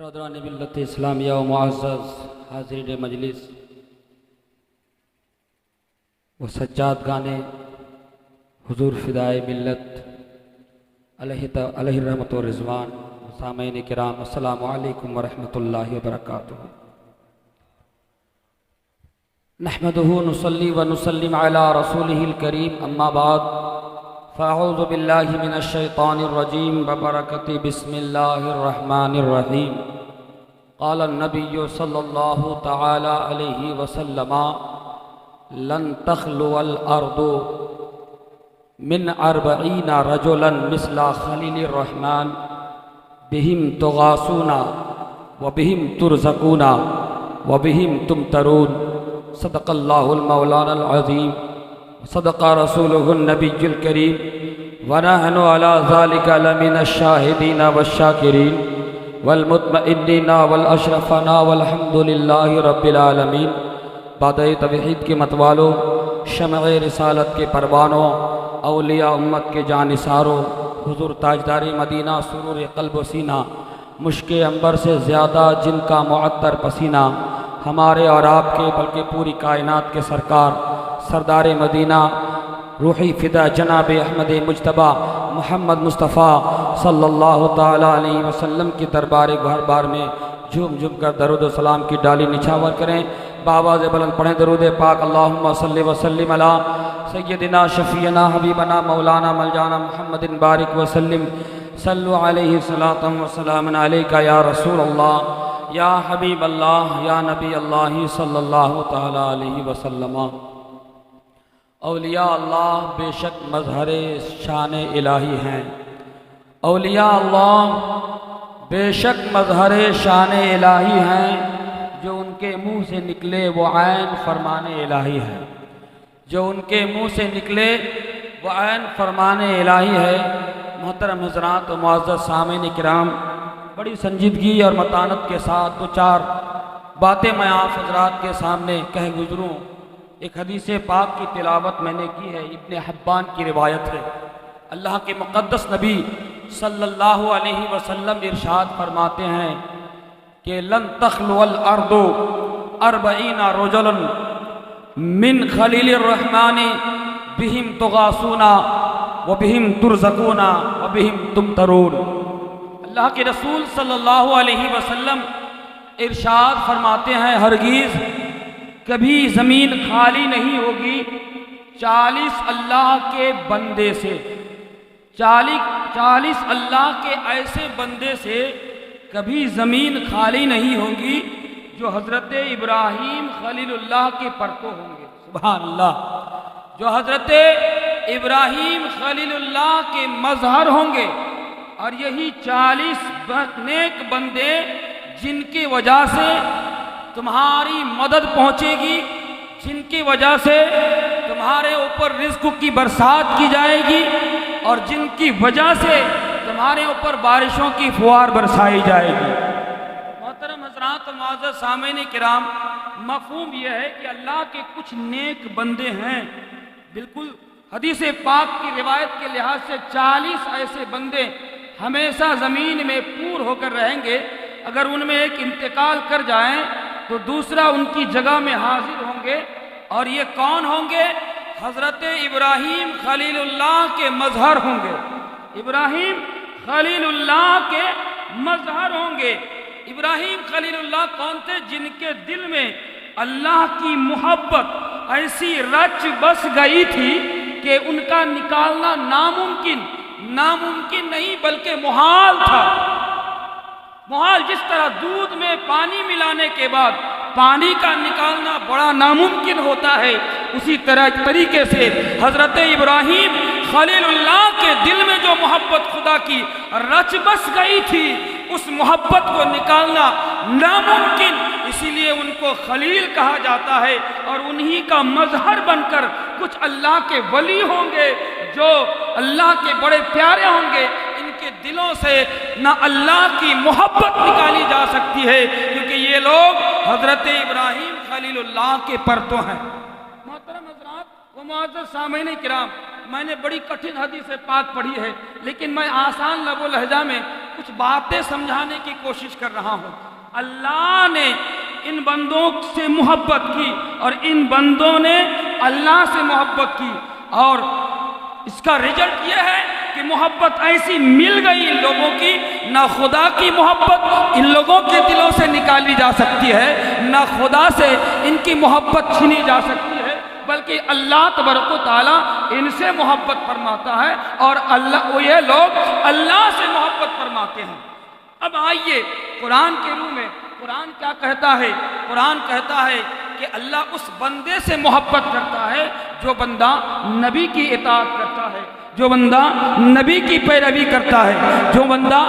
برادران ملت اسلامیہ و معزز حاضرین مجلس و سجاد گانے حضور فدائے ملت علیہ الرحمت و رضوان سامعین کرام، السلام علیکم ورحمۃ اللہ وبرکاتہ۔ نحمدہ نصلی و نسلم علی رسولہ الکریم، اما بعد فاعوذ باللہ من الشیطان الرجیم ببرکۃ بسم اللہ الرحمن الرحیم۔ قال النبی صلی اللہ تعالی علیہ وسلم لن تخلو الارض من 40 رجلا مثل خلیل الرحمن بہم تغاثون وبہم ترزقون وبہم تمترون۔ صدق اللہ المولانا العظیم، صدق رسولہ النبی الکریم، ونحن علی ذلک لمن الشاہدین والشاکرین والمطمئنین والاشرفین والحمد للہ رب العالمین۔ بادئ توحید کے متوالوں، شمع رسالت کے پروانوں، اولیاء امت کے جانثاروں، حضور تاجدار مدینہ سرور قلب و سینہ، مشک عنبر سے زیادہ جن کا معطر پسینہ، ہمارے اور آپ کے بلکہ پوری کائنات کے سرکار سردار مدینہ روحی فدا جناب احمد مجتبیٰ محمد مصطفیٰ صلی اللہ تعالیٰ علیہ وسلم کی دربار گہر بار میں جھوم جھوم کر درود و سلام کی ڈالی نچھاور کریں۔ بآواز بلند پڑھیں درود پاک، اللہم صلی وسلم علی سیدنا شفیعنا حبیبنا مولانا ملجانا محمد بارک وسلم۔ صلو علیہ صلاۃ و سلام علیک یا رسول اللہ یا حبیب اللہ یا نبی اللہ صلی اللہ تعالیٰ علیہ وسلم۔ اولیاء اللہ بے شک مظہر شان الہی ہیں، اولیاء اللہ بے شک مظہر شان الہی ہیں، جو ان کے منہ سے نکلے وہ عین فرمان الہی ہے، جو ان کے منہ سے نکلے وہ عین فرمان الہی ہے۔ محترم حضرات و معزز سامعین کرام، بڑی سنجیدگی اور متانت کے ساتھ دو چار باتیں میں آپ حضرات کے سامنے کہہ گزروں۔ ایک حدیث پاک کی تلاوت میں نے کی ہے، ابن حبان کی روایت ہے۔ اللہ کے مقدس نبی صلی اللہ علیہ وسلم ارشاد فرماتے ہیں کہ لن تخلو الارض 40 رجلا من خلیل الرحمن بہم تغاثون وبہم ترزقون وبہم تمترون۔ اللہ کے رسول صلی اللہ علیہ وسلم ارشاد فرماتے ہیں ہرگز کبھی زمین خالی نہیں ہوگی 40 اللہ کے بندے سے، 40 اللہ کے ایسے بندے سے کبھی زمین خالی نہیں ہوگی جو حضرت ابراہیم خلیل اللہ کے پرتو ہوں گے۔ سبحان اللہ، جو حضرت ابراہیم خلیل اللہ کے مظہر ہوں گے، اور یہی 40 نیک بندے جن کی وجہ سے تمہاری مدد پہنچے گی، جن کی وجہ سے تمہارے اوپر رزق کی برسات کی جائے گی، اور جن کی وجہ سے تمہارے اوپر بارشوں کی فوار برسائی جائے گی۔ محترم حضرات و معزز سامعین کرام، مفہوم یہ ہے کہ اللہ کے کچھ نیک بندے ہیں، بالکل حدیث پاک کی روایت کے لحاظ سے 40 ایسے بندے ہمیشہ زمین میں پور ہو کر رہیں گے۔ اگر ان میں ایک انتقال کر جائیں تو دوسرا ان کی جگہ میں حاضر ہوں گے، اور یہ کون ہوں گے؟ حضرت ابراہیم خلیل اللہ کے مظہر ہوں گے۔ ابراہیم خلیل اللہ کے مظہر ہوں گے۔ ابراہیم خلیل اللہ کون تھے؟ جن کے دل میں اللہ کی محبت ایسی رچ بس گئی تھی کہ ان کا نکالنا ناممکن نہیں بلکہ محال تھا۔ محال، جس طرح دودھ میں پانی ملانے کے بعد پانی کا نکالنا بڑا ناممکن ہوتا ہے، اسی طریقے سے حضرت ابراہیم خلیل اللہ کے دل میں جو محبت خدا کی رچ بس گئی تھی، اس محبت کو نکالنا ناممکن، اسی لیے ان کو خلیل کہا جاتا ہے۔ اور انہی کا مظہر بن کر کچھ اللہ کے ولی ہوں گے جو اللہ کے بڑے پیارے ہوں گے۔ ان کے دلوں سے نہ اللہ کی محبت نکالی جا سکتی ہے، کیونکہ یہ لوگ حضرت ابراہیم خلیل اللہ کے پرتو ہیں۔ محترم حضرات و معزز سامعین کرام، میں نے بڑی کٹھن حدیث پاک پڑھی ہے، لیکن میں آسان لب و لہجہ میں کچھ باتیں سمجھانے کی کوشش کر رہا ہوں۔ اللہ نے ان بندوں سے محبت کی اور ان بندوں نے اللہ سے محبت کی، اور اس کا رزلٹ یہ ہے کہ محبت ایسی مل گئی ان لوگوں کی، نہ خدا کی محبت ان لوگوں کے دلوں سے نکالی جا سکتی ہے، نہ خدا سے ان کی محبت چھینی جا سکتی ہے، بلکہ اللہ تبارک و تعالیٰ ان سے محبت فرماتا ہے اور یہ لوگ اللہ سے محبت فرماتے ہیں۔ اب آئیے قرآن کے روح میں قرآن کیا کہتا ہے؟ قرآن کہتا ہے کہ اللہ اس بندے سے محبت کرتا ہے جو بندہ نبی کی اطاعت کرتا ہے، جو بندہ نبی کی پیروی کرتا ہے، جو بندہ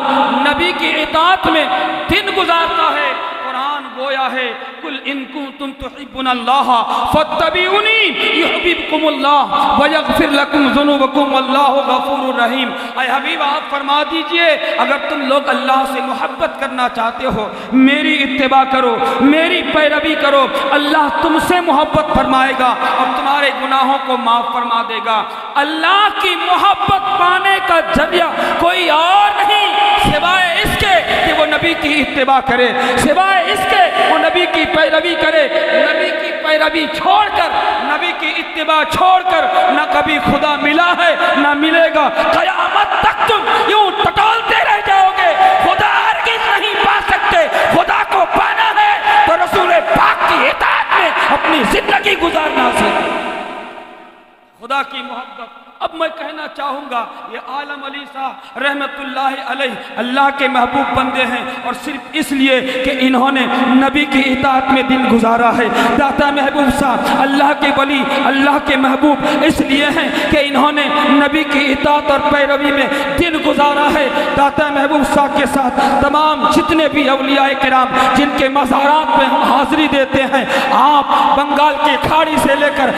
نبی کی اطاعت میں دن گزارتا ہے۔ قرآن گویا ہے قل ان کنتم تحبون اللہ فاتبعونی یحببکم اللہ ویغفر لکم ذنوبکم واللہ غفور رحیم۔ اے حبیب آپ فرما دیجئے اگر تم لوگ اللہ سے محبت کرنا چاہتے ہو، میری اتباع کرو، میری پیروی کرو، اللہ تم سے محبت فرمائے گا اور تمہارے گناہوں کو معاف فرما دے گا۔ اللہ کی محبت پانے کا ذریعہ کوئی اور نہیں سوائے اس کے کہ وہ نبی کی اتباع کرے، سوائے اس کے وہ نبی کی پیروی کرے۔ نبی کی پیروی چھوڑ کر، نبی کی اتباع چھوڑ کر نہ کبھی خدا ملا ہے نہ ملے گا۔ قیامت تک تم یوں ٹٹولتے رہ جاؤ گے، خدا ہرگز نہیں پا سکتے۔ خدا کو پانا ہے تو رسول پاک کی اطاعت میں اپنی زندگی گزارنا سیکھو۔ خدا کی محبت۔ اب میں کہنا چاہوں گا یہ عالم علی صاحب رحمت اللہ علیہ اللہ کے محبوب بندے ہیں، اور صرف اس لیے کہ انہوں نے نبی کی اطاعت میں دن گزارا ہے۔ داتا محبوب صاحب اللہ کے ولی، اللہ کے محبوب اس لیے ہیں کہ انہوں نے نبی کی اطاعت اور پیروی میں دن گزارا ہے۔ داتا محبوب صاحب کے ساتھ تمام جتنے بھی اولیاء کرام جن کے مزارات میں ہم حاضری دیتے ہیں، آپ بنگال کے کھاڑی سے لے کر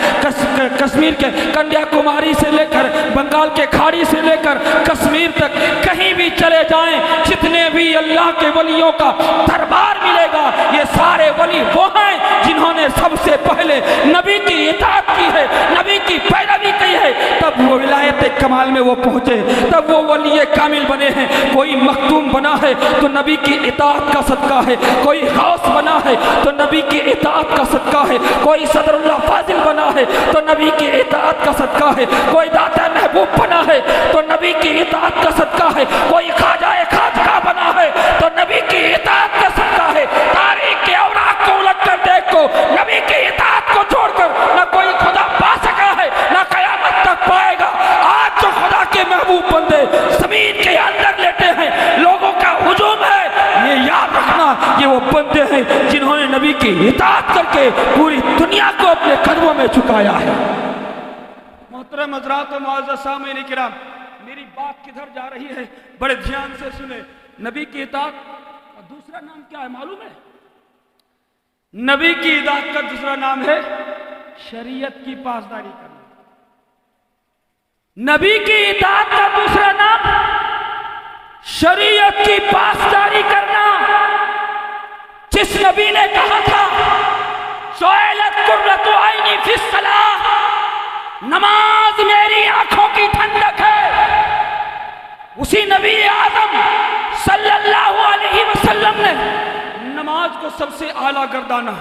کشمیر کے کنیا کماری سے لے کر بنگال کے کھاڑی سے لے کر کشمیر تک کہیں بھی چلے جائیں، جتنے بھی اللہ کے ولیوں کا دربار ملے گا، یہ سارے ولی وہ ہیں جنہوں نے سب سے پہلے نبی کی اطاعت کی ہے، نبی کی پیروی کی ہے، تب وہ ولایت کمال میں وہ پہنچے، تب وہ ولی کامل بنے ہیں۔ کوئی مختوم بنا ہے تو نبی کی اطاعت کا صدقہ ہے، کوئی غوث بنا ہے تو نبی کی اطاعت کا صدقہ ہے، کوئی صدر اللہ فاضل بنا ہے تو نبی کی اطاعت کا صدقہ ہے، کوئی داتا محبوب بنا ہے تو نبی کی اطاعت کا صدقہ ہے، کوئی خواجہ خواجہ بنا ہے تو نبی کی اطاعت کا صدقہ ہے۔ تاریخ کے اوراق کو الٹ کر دیکھو، نبی کی اطاعت کو چھوڑ کر نہ کوئی خدا پا سکا ہے نہ قیامت تک پائے گا۔ آج جو خدا کے محبوب بندے زمین کے اندر لیٹے ہیں، لوگوں کا ہجوم ہے، یہ یاد رکھنا یہ وہ بندے ہیں جنہوں نے نبی کی اطاعت کر کے پوری دنیا کو اپنے قدموں میں جھکایا ہے۔ محترم حضرات و معزز سامعین کرام، میری بات کدھر جا رہی ہے بڑے دھیان سے سنیں۔ نبی کی اطاعت کا دوسرا نام کیا ہے معلوم ہے؟ نبی کی اطاعت کا دوسرا نام ہے شریعت کی پاسداری کرنا۔ نبی کی اطاعت کا دوسرا نام شریعت کی پاسداری کرنا۔ جس نبی نے کہا تھا سئلت قرۃ عینی فی الصلاۃ، نماز میری آنکھوں کی ٹھنڈک ہے، اسی نبی اعظم صلی اللہ علیہ وسلم نے نماز کو سب سے اعلیٰ گردانا۔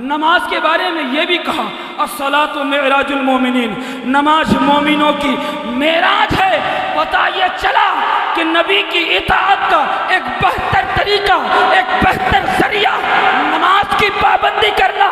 نماز کے بارے میں یہ بھی کہا الصلاۃ معراج المومنین، نماز مومنوں کی معراج ہے۔ پتہ یہ چلا کہ نبی کی اطاعت کا ایک بہتر طریقہ، ایک بہتر ذریعہ نماز کی پابندی کرنا۔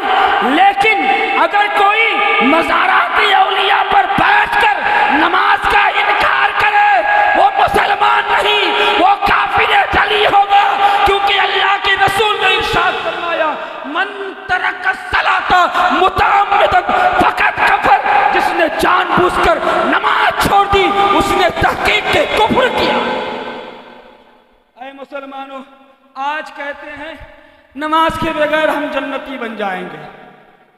لیکن اگر کوئی مزاراتی اولیاء پر بیٹھ کر نماز کا انکار کرے وہ مسلمان نہیں، وہ کافر جلی ہوگا، کیونکہ اللہ کے رسول نے ارشاد فرمایا من ترک الصلاۃ متعمدا فقد کفر، جس نے جان بوجھ کر نماز چھوڑ دی اس نے تحقیق کے کفر کیا۔ اے مسلمانوں، آج کہتے ہیں نماز کے بغیر ہم جنتی بن جائیں گے،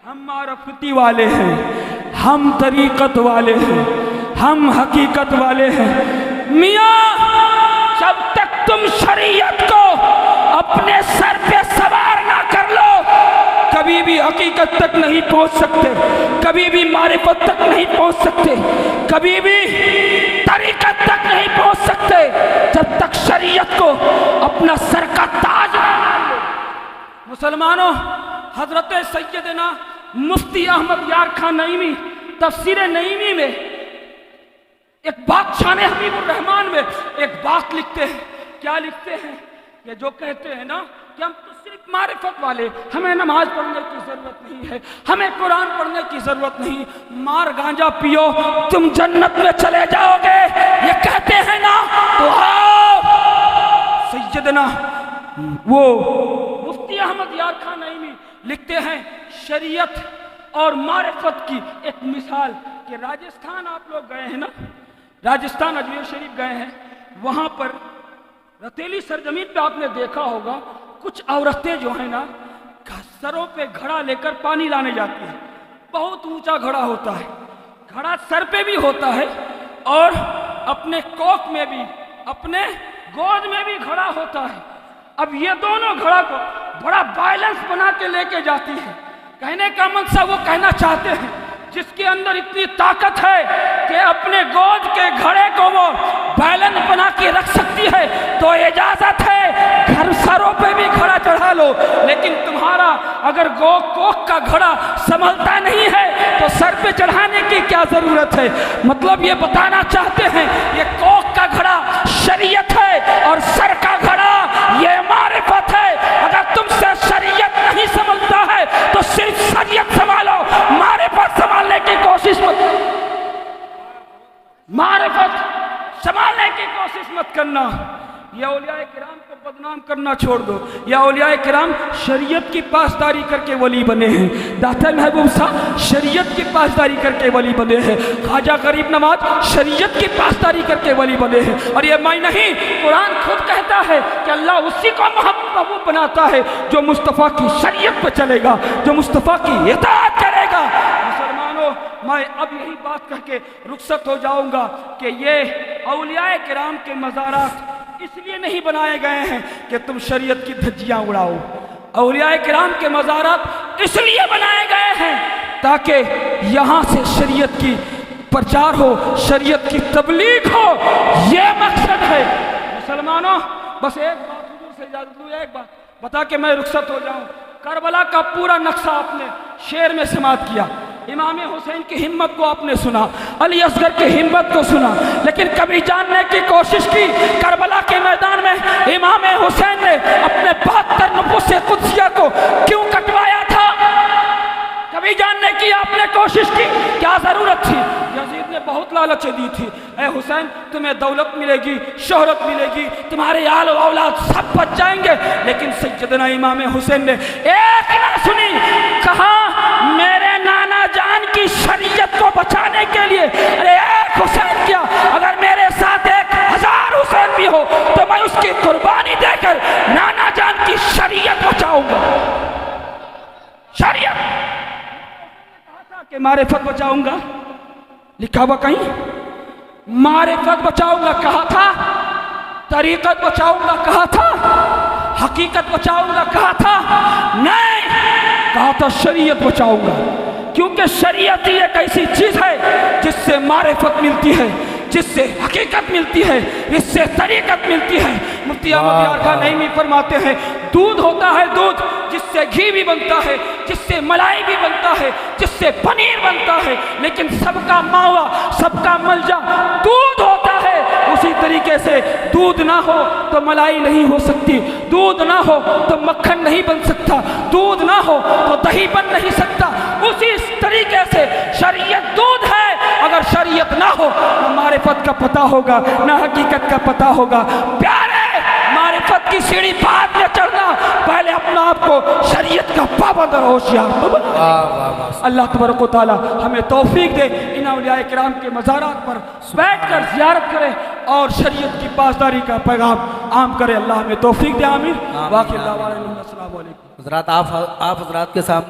ہم معرفتی والے ہیں، ہم طریقت والے ہیں، ہم حقیقت والے ہیں۔ میاں جب تک تم شریعت کو اپنے سر پہ سوار نہ کر لو کبھی بھی حقیقت تک نہیں پہنچ سکتے، کبھی بھی معرفت تک نہیں پہنچ سکتے، کبھی بھی طریقت تک نہیں پہنچ سکتے۔ جب تک شریعت شریعت کو اپنا سر کا تاج بنا لو۔ مسلمانوں، حضرت سیدنا مفتی احمد یار خان نعیمی تفسیر نعیمی میں ایک بات شان حبیب الرحمن میں ایک بات لکھتے ہیں۔ کیا لکھتے ہیں؟ یہ جو کہتے ہیں نا کہ ہم تو صرف معرفت والے، ہمیں نماز پڑھنے کی ضرورت نہیں ہے، ہمیں قرآن پڑھنے کی ضرورت نہیں، مار گانجا پیو تم جنت میں چلے جاؤ گے، یہ کہتے ہیں نا تو آؤ۔ سیدنا وہ مفتی احمد یار خان نعیمی لکھتے ہیں شریعت اور معرفت کی ایک مثال کہ راجستھان آپ لوگ گئے ہیں نا، راجستھان اجمیر شریف گئے ہیں، وہاں پر رتیلی سرزمین پہ آپ نے دیکھا ہوگا کچھ عورتیں جو ہیں نا سروں پہ گھڑا لے کر پانی لانے جاتی ہیں۔ بہت اونچا گھڑا ہوتا ہے، گھڑا سر پہ بھی ہوتا ہے اور اپنے کوک میں بھی، اپنے گود میں بھی گھڑا ہوتا ہے۔ اب یہ دونوں گھڑا کو بڑا بیلنس بنا کے لے کے جاتی ہے۔ کہنے کا منصب وہ کہنا چاہتے ہیں جس کے اندر اتنی طاقت ہے کہ اپنے گود کے گھڑے کو وہ بیلنس بنا کے رکھ سکتی ہے تو اجازت ہے گھر سروں پہ بھی گھڑا چڑھا لو، لیکن تمہارا اگر کوک کا گھڑا سنبھلتا نہیں ہے تو سر پہ چڑھانے کی کیا ضرورت ہے؟ مطلب یہ بتانا چاہتے ہیں یہ کوک کا گھڑا شریعت ہے اور سر کا گھڑا یہ معرفت ہے۔ اگر تم سے شریعت نہیں سنبھلتا ہے تو صرف شریعت سنبھالو، معرفت سنبھالنے کی کوشش مت کرنا، معرفت سنبھالنے کی کوشش مت کرنا۔ یہ اولیاء کرام کو بدنام کرنا چھوڑ دو۔ یہ اولیاء کرام شریعت کی پاسداری کر کے ولی بنے ہیں۔ داتا محبوب صاحب شریعت کی پاسداری کر کے ولی بنے ہیں۔ خواجہ غریب نواز شریعت کی پاسداری کر کے ولی بنے ہیں۔ اور یہ میں نہیں، قرآن خود کہتا ہے کہ اللہ اسی کو محبوب بناتا ہے جو مصطفیٰ کی شریعت پہ چلے گا، جو مصطفیٰ کی اطاعت کرے گا۔ مسلمانوں، میں اب یہی بات کہہ کے رخصت ہو جاؤں گا کہ یہ اولیاء کرام کے مزارات اس لیے نہیں بنائے گئے ہیں کہ تم شریعت کی دھجیاں اڑاؤ۔ اولیاء کرام کے مزارات اس لیے بنائے گئے ہیں تاکہ یہاں سے شریعت کی پرچار ہو، شریعت کی تبلیغ ہو، یہ مقصد ہے۔ مسلمانوں، بس ایک بات حضور سے اجازت لوں، ایک بات بتا کے میں رخصت ہو جاؤں۔ کربلا کا پورا نقشہ آپ نے شعر میں سماعت کیا، امام حسین کی ہمت کو آپ نے سنا، علی اصغر کی ہمت کو سنا، لیکن کبھی جاننے کی کوشش کی کربلا کے میدان میں امام حسین نے اپنے 72 نفوس قدسیہ کو کیوں کٹوایا تھا؟ کبھی جاننے کی آپ نے کوشش کی؟ کیا ضرورت تھی؟ یزید نے بہت لالچ دی تھی، اے حسین تمہیں دولت ملے گی، شہرت ملے گی، تمہارے آل و اولاد سب بچ جائیں گے، لیکن سیدنا امام حسین نے ایک نہ سنی، کہا میرے نانا جان کی شریعت کو بچانے کے لیے ارے ایک حسین کیا، اگر میرے ساتھ 1000 حسین بھی ہو تو میں اس کی قربانی دے کر نانا جان کی شریعت بچاؤں گا۔ شریعت کہ معرفت بچاؤں گا، لکھا ہوا کہیں معرفت بچاؤں گا کہا تھا، طریقت بچاؤں گا کہا تھا، حقیقت بچاؤں گا کہا تھا؟ نہیں، کہا تھا شریعت بچاؤں گا، کیونکہ شریعت ہی ایک ایسی چیز ہے جس سے معرفت ملتی ہے، جس سے حقیقت ملتی ہے، جس سے طریقت ملتی ہے۔ مفتی احمد یار خان نعیمی فرماتے ہیں دودھ ہوتا ہے دودھ جس سے گھی بھی بنتا ہے، جس سے ملائی بھی بنتا ہے، جس سے پنیر بنتا ہے، لیکن سب کا ماوا، سب کا ملجا دودھ ہوتا ہے۔ اسی طریقے سے دودھ نہ ہو تو ملائی نہیں ہو سکتی، دودھ نہ ہو تو مکھن نہیں بن سکتا، دودھ نہ ہو تو دہی بن نہیں سکتا۔ اسی طریقے سے شریعت دودھ ہے، اگر شریعت نہ ہو نہ معرفت کا پتہ ہوگا نہ حقیقت کا پتہ ہوگا۔ پیارے، معرفت کی سیڑھی بعد میں چڑھنا، پہلے اپنا آپ کو شریعت کا پابند اور ہوشیار بنا۔ اللہ تبارک و تعالی ہمیں توفیق دے ان اولیاء کرام کے مزارات پر بیٹھ کر زیارت کرے اور شریعت کی پاسداری کا پیغام عام کرے۔ اللہ ہمیں توفیق دے، آمین۔ واقعی اللہ علیہ السلام علیکم۔ حضرات آپ حضرات کے سامنے